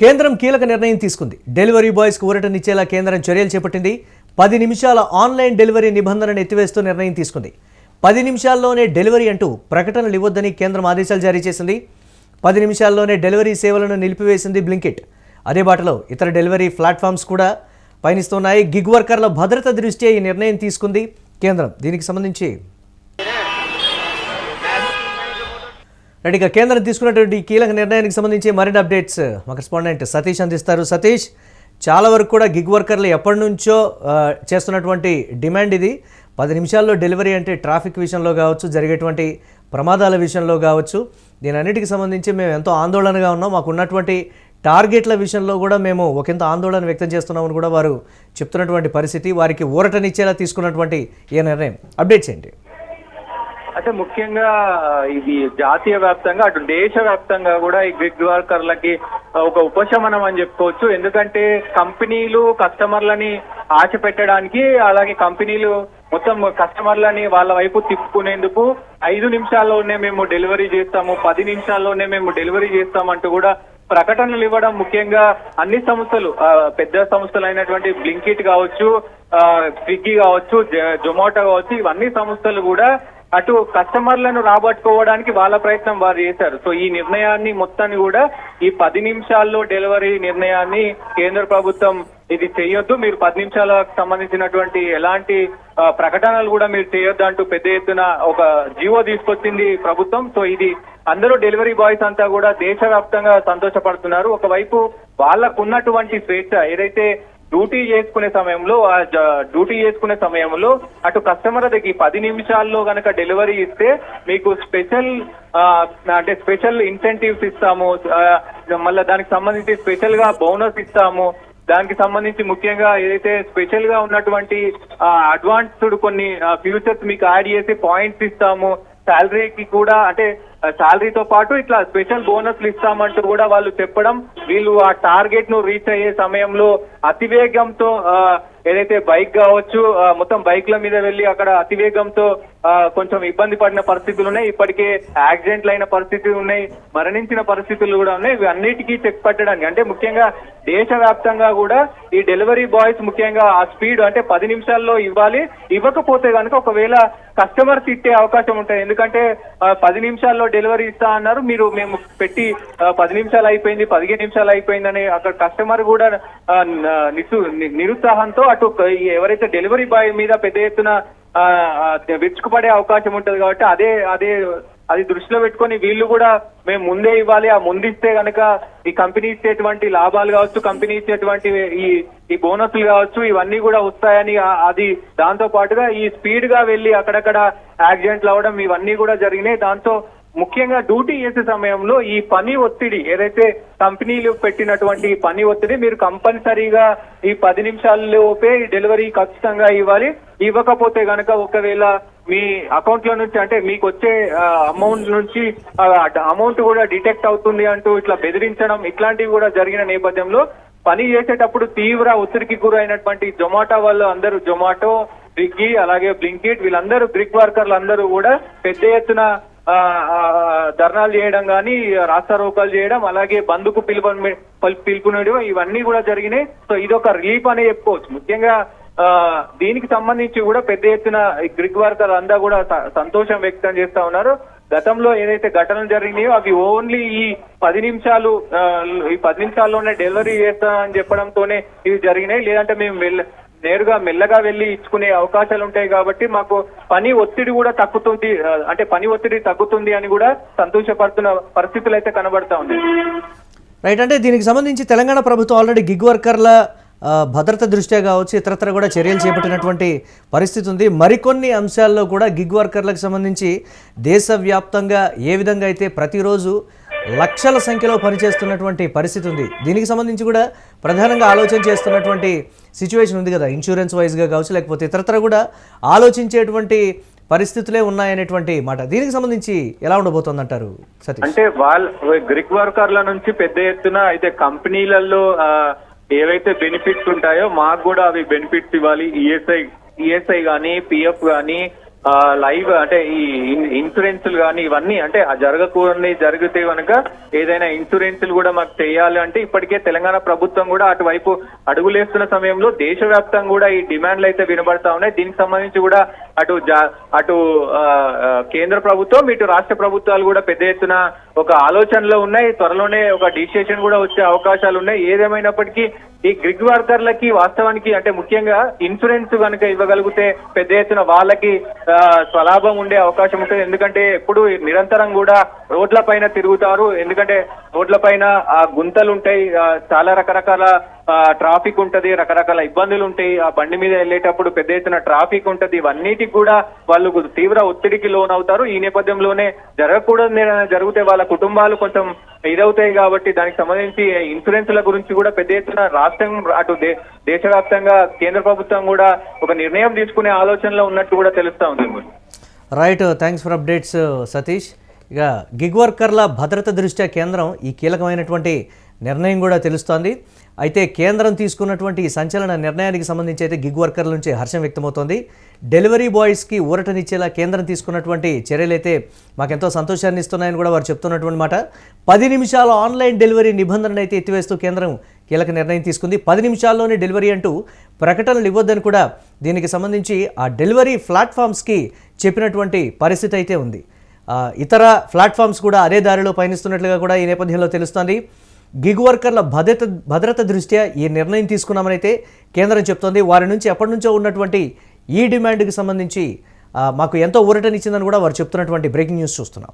కేంద్రం కీలక నిర్ణయం తీసుకుంది. డెలివరీ బాయ్స్కు ఊరటనిచ్చేలా కేంద్రం చర్యలు చేపట్టింది. 10 నిమిషాల ఆన్లైన్ డెలివరీ నిబంధనను ఎత్తివేస్తూ నిర్ణయం తీసుకుంది. 10 నిమిషాల్లోనే డెలివరీ అంటూ ప్రకటనలు ఇవ్వొద్దని కేంద్రం ఆదేశాలు జారీ చేసింది. 10 నిమిషాల్లోనే డెలివరీ సేవలను నిలిపివేసింది బ్లింకిట్. అదే బాటలో ఇతర డెలివరీ ప్లాట్ఫామ్స్ కూడా పయనిస్తున్నాయి. గిగ్ వర్కర్ల భద్రత దృష్ట్యా ఈ నిర్ణయం తీసుకుంది కేంద్రం. దీనికి సంబంధించి ఇక కేంద్రం తీసుకున్నటువంటి కీలక నిర్ణయానికి సంబంధించి మరిన్ని అప్డేట్స్ మా కరెస్పాండెంట్ సతీష్ అందిస్తారు. సతీష్, చాలా వరకు కూడా గిగ్ వర్కర్లు ఎప్పటి నుంచో చేస్తున్నటువంటి డిమాండ్ ఇది. 10 నిమిషాల్లో డెలివరీ అంటే ట్రాఫిక్ విషయంలో కావచ్చు, జరిగేటువంటి ప్రమాదాల విషయంలో కావచ్చు, దీని అన్నిటికి సంబంధించి మేము ఎంతో ఆందోళనగా ఉన్నాం. మాకు ఉన్నటువంటి టార్గెట్ల విషయంలో కూడా మేము ఒకంత ఆందోళన వ్యక్తం చేస్తున్నామని కూడా వారు చెప్తున్నటువంటి పరిస్థితి. వారికి ఊరటనిచ్చేలా తీసుకున్నటువంటి ఈ నిర్ణయం అప్డేట్స్ ఏంటి? అంటే ముఖ్యంగా ఇది జాతీయ వ్యాప్తంగా అటు దేశ వ్యాప్తంగా కూడా ఈ గిగ్ వర్కర్లకి ఒక ఉపశమనం అని చెప్పుకోవచ్చు. ఎందుకంటే కంపెనీలు కస్టమర్లని ఆశ పెట్టడానికి, అలాగే కంపెనీలు మొత్తం కస్టమర్లని వాళ్ళ వైపు తిప్పుకునేందుకు 5 నిమిషాల్లోనే మేము డెలివరీ చేస్తాము, 10 నిమిషాల్లోనే మేము డెలివరీ చేస్తామంటూ కూడా ప్రకటనలు ఇవ్వడం. ముఖ్యంగా అన్ని సంస్థలు, పెద్ద సంస్థలు అయినటువంటి బ్లింకిట్ కావచ్చు, స్విగ్గీ కావచ్చు, జొమాటో కావచ్చు, ఇవన్నీ సంస్థలు కూడా అటు కస్టమర్లను రాబట్టుకోవడానికి వాళ్ళ ప్రయత్నం వారు చేశారు. సో ఈ నిర్ణయాన్ని మొత్తాన్ని కూడా ఈ 10 నిమిషాల్లో డెలివరీ నిర్ణయాన్ని కేంద్ర ప్రభుత్వం ఇది చేయొద్దు, మీరు 10 నిమిషాలకు సంబంధించినటువంటి ఎలాంటి ప్రకటనలు కూడా మీరు చేయొద్దు అంటూ పెద్ద ఎత్తున ఒక జీవో తీసుకొచ్చింది ప్రభుత్వం. సో ఇది అందరూ డెలివరీ బాయ్స్ అంతా కూడా దేశవ్యాప్తంగా సంతోషపడుతున్నారు. ఒకవైపు వాళ్ళకు ఉన్నటువంటి స్వేచ్ఛ, ఏదైతే డ్యూటీ చేసుకునే సమయంలో అటు కస్టమర్ దగ్గర 10 నిమిషాల్లో గనక డెలివరీ ఇస్తే మీకు స్పెషల్ ఇన్సెంటివ్స్ ఇస్తాము, మళ్ళీ దానికి సంబంధించి స్పెషల్ గా బోనస్ ఇస్తాము, దానికి సంబంధించి ముఖ్యంగా ఏదైతే స్పెషల్ గా ఉన్నటువంటి అడ్వాన్స్డ్ కొన్ని ఫ్యూచర్స్ మీకు యాడ్ చేసి పాయింట్స్ ఇస్తాము, శాలరీకి కూడా అంటే శాలరీతో పాటు ఇట్లా స్పెషల్ బోనస్లు ఇస్తామంటూ కూడా వాళ్ళు చెప్పడం, వీళ్ళు ఆ టార్గెట్ ను రీచ్ అయ్యే సమయంలో అతివేగంతో ఏదైతే బైక్ కావచ్చు, మొత్తం బైక్ల మీద వెళ్లి అక్కడ అతివేగంతో కొంచెం ఇబ్బంది పడిన పరిస్థితులు ఉన్నాయి. ఇప్పటికే యాక్సిడెంట్లు అయిన పరిస్థితులు ఉన్నాయి, మరణించిన పరిస్థితులు కూడా ఉన్నాయి. ఇవి అన్నిటికీ చెక్ పట్టడానికి అంటే ముఖ్యంగా దేశవ్యాప్తంగా కూడా ఈ డెలివరీ బాయ్స్ ముఖ్యంగా ఆ స్పీడ్ అంటే 10 నిమిషాల్లో ఇవ్వాలి, ఇవ్వకపోతే కనుక ఒకవేళ కస్టమర్ తిట్టే అవకాశం ఉంటుంది. ఎందుకంటే 10 నిమిషాల్లో డెలివరీ ఇస్తా అన్నారు, మేము పెట్టి 10 నిమిషాలు అయిపోయింది, 15 నిమిషాలు అయిపోయిందని అక్కడ కస్టమర్ కూడా నిరుత్సాహంతో అటు ఎవరైతే డెలివరీ బాయ్ మీద పెద్ద ఎత్తున విరుచుకుపడే అవకాశం ఉంటుంది. కాబట్టి అది దృష్టిలో పెట్టుకొని వీళ్ళు కూడా మేము ముందే ఇవ్వాలి, ఆ ముందిస్తే గనక ఈ కంపెనీ ఇచ్చేటువంటి లాభాలు కావచ్చు, కంపెనీ ఇచ్చేటువంటి ఈ బోనస్లు కావచ్చు, ఇవన్నీ కూడా వస్తాయని అది దాంతో పాటుగా ఈ స్పీడ్ గా వెళ్లి అక్కడక్కడ యాక్సిడెంట్లు అవడం ఇవన్నీ కూడా జరిగినాయి. దాంతో ముఖ్యంగా డ్యూటీ చేసే సమయంలో ఈ పని ఒత్తిడి, ఏదైతే కంపెనీలు పెట్టినటువంటి పని ఒత్తిడి, మీరు కంపల్సరీగా ఈ 10 నిమిషాల్లోపే ఈ డెలివరీ ఖచ్చితంగా ఇవ్వాలి, ఇవ్వకపోతే గనక ఒకవేళ మీ అకౌంట్ లో నుంచి అంటే మీకు వచ్చే అమౌంట్ నుంచి అమౌంట్ కూడా డిటెక్ట్ అవుతుంది అంటూ ఇట్లా బెదిరించడం ఇట్లాంటివి కూడా జరిగిన నేపథ్యంలో పని చేసేటప్పుడు తీవ్ర ఒత్తిడికి గురైనటువంటి జొమాటో వాళ్ళు అందరూ, జొమాటో, స్విగ్గీ అలాగే బ్లింకిట్ వీళ్ళందరూ గిగ్ వర్కర్లు అందరూ కూడా పెద్ద ఎత్తున ధర్నాలు చేయడం కానీ, రాస్తారోకాలు చేయడం, అలాగే బంధుకు పిలుపునివ్వడం ఇవన్నీ కూడా జరిగినాయి. సో ఇదొక రిలీఫ్ అనే చెప్పుకోవచ్చు. ముఖ్యంగా దీనికి సంబంధించి కూడా పెద్ద ఎత్తున గిగ్ వర్కర్ అంతా కూడా సంతోషం వ్యక్తం చేస్తా ఉన్నారు. గతంలో ఏదైతే ఘటనలు జరిగినాయో అవి ఓన్లీ ఈ 10 నిమిషాల్లోనే డెలివరీ చేస్తామని చెప్పడంతోనే ఇవి జరిగినాయి. లేదంటే మేము నేరుగా మెల్లగా వెళ్లి ఇచ్చుకునే అవకాశాలు ఉంటాయి. కాబట్టి మాకు పని ఒత్తిడి కూడా తగ్గుతుంది, అంటే పని ఒత్తిడి తగ్గుతుంది అని కూడా సంతోషపడుతున్న పరిస్థితులు అయితే కనబడతా ఉన్నాయి. రైట్, అంటే దీనికి సంబంధించి తెలంగాణ ప్రభుత్వం ఆల్రెడీ గిగ్ వర్కర్ల భద్రత దృష్ట్యా కావచ్చు, ఇతరత్ర కూడా చర్యలు చేపట్టినటువంటి పరిస్థితి ఉంది. మరికొన్ని అంశాల్లో కూడా గిగ్ వర్కర్లకు సంబంధించి దేశవ్యాప్తంగా ఏ విధంగా అయితే ప్రతిరోజు లక్షల సంఖ్యలో పనిచేస్తున్నటువంటి పరిస్థితి ఉంది. దీనికి సంబంధించి కూడా ప్రధానంగా ఆలోచన చేస్తున్నటువంటి సిచ్యువేషన్ ఉంది కదా, ఇన్సూరెన్స్ వైజ్గా కావచ్చు, లేకపోతే ఇతరత్ర కూడా ఆలోచించేటువంటి పరిస్థితులే ఉన్నాయనేటువంటి మాట. దీనికి సంబంధించి ఎలా ఉండబోతోంది అంటారు సతీష్? అంటే వాళ్ళ గిగ్ వర్కర్ల నుంచి పెద్ద ఎత్తున అయితే కంపెనీలలో ఏవైతే బెనిఫిట్స్ ఉంటాయో మాకు కూడా అవి బెనిఫిట్స్ ఇవ్వాలి. ఈఎస్ఐ కానీ, పిఎఫ్ కానీ, లైవ్ అంటే ఈ ఇన్సూరెన్స్లు కానీ ఇవన్నీ అంటే జరగకూడని జరిగితే కనుక ఏదైనా ఇన్సూరెన్స్లు కూడా మాకు చేయాలి అంటే ఇప్పటికే తెలంగాణ ప్రభుత్వం కూడా అటువైపు అడుగులేస్తున్న సమయంలో దేశవ్యాప్తంగా కూడా ఈ డిమాండ్లు అయితే వినబడతా ఉన్నాయి. దీనికి సంబంధించి కూడా అటు కేంద్ర ప్రభుత్వం ఇటు రాష్ట్ర ప్రభుత్వాలు కూడా పెద్ద ఎత్తున ఒక ఆలోచనలో ఉన్నాయి. త్వరలోనే ఒక డిసిషన్ కూడా వచ్చే అవకాశాలు ఉన్నాయి. ఏదేమైనప్పటికీ ఈ గిగ్ వర్కర్లకి వాస్తవానికి అంటే ముఖ్యంగా ఇన్సూరెన్స్ కనుక ఇవ్వగలిగితే పెద్ద ఎత్తున వాళ్ళకి స్వలాభం ఉండే అవకాశం ఉంటుంది. ఎందుకంటే ఎప్పుడు నిరంతరం కూడా రోడ్ల పైన తిరుగుతారు. ఎందుకంటే రోడ్ల పైన గుంతలు ఉంటాయి, చాలా రకరకాల ట్రాఫిక్ ఉంటది, రకరకాల ఇబ్బందులు ఉంటాయి. ఆ బండి మీద వెళ్ళేటప్పుడు పెద్ద ఎత్తున ట్రాఫిక్ ఉంటది. ఇవన్నిటికి కూడా వాళ్ళు తీవ్ర ఒత్తిడికి లోనవుతారు. ఈ నేపథ్యంలోనే జరగకూడదు జరిగితే వాళ్ళ కుటుంబాలు కొంచెం ఇదవుతాయి. కాబట్టి దానికి సంబంధించి ఇన్సూరెన్స్ల గురించి కూడా పెద్ద ఎత్తున రాష్ట్రం అటు దేశవ్యాప్తంగా కేంద్ర ప్రభుత్వం కూడా ఒక నిర్ణయం తీసుకునే ఆలోచనలో ఉన్నట్టు కూడా తెలుస్తా ఉంది. Right, thanks for updates Satish. ఇక గిగ్ వర్కర్ల భద్రత దృష్ట్యా కేంద్రం ఈ కీలకమైనటువంటి నిర్ణయం కూడా తెలుస్తోంది. అయితే కేంద్రం తీసుకున్నటువంటి ఈ సంచలన నిర్ణయానికి సంబంధించి అయితే గిగ్ వర్కర్ల నుంచి హర్షం వ్యక్తమవుతోంది. డెలివరీ బాయ్స్కి ఊరటనిచ్చేలా కేంద్రం తీసుకున్నటువంటి చర్యలైతే మాకెంతో సంతోషాన్ని ఇస్తున్నాయని కూడా వారు చెప్తున్నటువంటి మాట. 10 నిమిషాల ఆన్లైన్ డెలివరీ నిబంధనను అయితే ఎత్తివేస్తూ కేంద్రం కీలక నిర్ణయం తీసుకుంది. 10 నిమిషాల్లోనే డెలివరీ అంటూ ప్రకటనలు ఇవ్వొద్దని కూడా దీనికి సంబంధించి ఆ డెలివరీ ప్లాట్ఫామ్స్కి చెప్పినటువంటి పరిస్థితి అయితే ఉంది. ఇతర ప్లాట్ఫామ్స్ కూడా అదే దారిలో పయనిస్తున్నట్లుగా కూడా ఈ నేపథ్యంలో తెలుస్తోంది. గిగ్ వర్కర్ల భద్రత దృష్ట్యా ఈ నిర్ణయం తీసుకున్నామని అయితే కేంద్రం చెప్తోంది. వారి నుంచి ఎప్పటి నుంచో ఉన్నటువంటి ఈ డిమాండ్కి సంబంధించి మాకు ఎంతో ఊరటనిచ్చిందని కూడా వారు చెప్తున్నటువంటి బ్రేకింగ్ న్యూస్ చూస్తున్నాం.